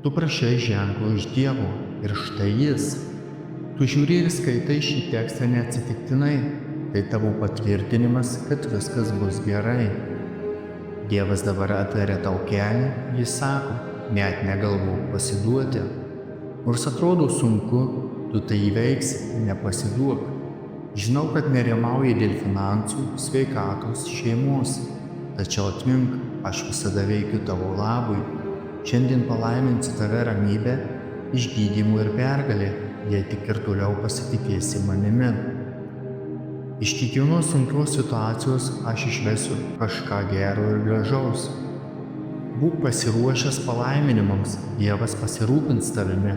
Tu prašai ženklo iš Dievo ir štai jis. Tu žiūri ir skaitai šį tekstą neatsitiktinai, tai tavo patvirtinimas, kad viskas bus gerai. Dievas dabar atveria tau kelią, jis sako, net negalvok pasiduoti. Nors atrodo sunku, tu tai įveiksi, nepasiduok. Žinau, kad nerimauji dėl finansų, sveikatos, šeimos, tačiau atmink, aš visada veikiu tavo labui. Šiandien palaiminsiu tave ramybę, išgydymu ir pergalė, jei tik ir toliau pasitikėsi manimi. Iš kiekvienos sunkios situacijos aš išvesiu kažką gero ir gražaus. Būk pasiruošęs palaiminimams, Dievas pasirūpins tavimi.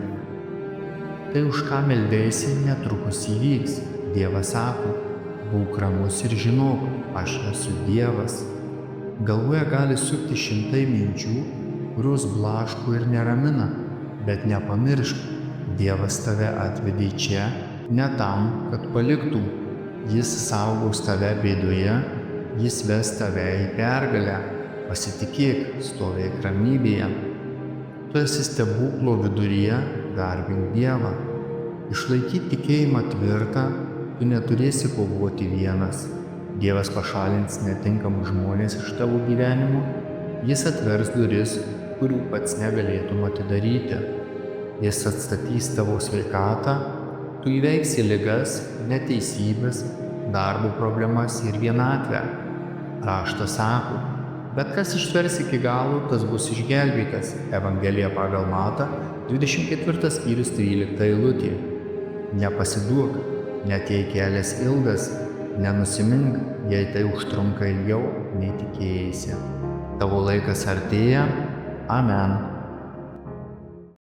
Tai, už ką meldėsi, netrukus įvyks. Dievas sako, būk ramus ir žinok, aš esu Dievas. Galvoje gali sukti šimtai minčių, kurios blaško ir neramina, bet nepamiršk, Dievas tave atvedė čia ne tam, kad paliktų. Jis saugos tave bėdoje, jis ves tave į pergalę. Pasitikėk, stovėk ramybėje. Tu esi stebuklo viduryje, garbink Dievą. Išlaikyti tikėjimą tvirtą, tu neturėsi kovoti vienas. Dievas pašalins netinkamus žmonės iš tavo gyvenimo, jis atvers duris, kurių pats negalėtum atidaryti. Jis atstatys tavo sveikatą, tu įveiksi ligas, neteisybės, darbo problemas ir vienatvę. Raštas sako, bet kas ištvers iki galo, tas bus išgelbėtas. Evangelija pagal Matą, 24 skyrius 13 eilutė. Nepasiduok, net jei kelias ilgas, nenusimink, jei tai užtrunka ilgiau, nei tikėjaisi. Tavo laikas artėja. Amen.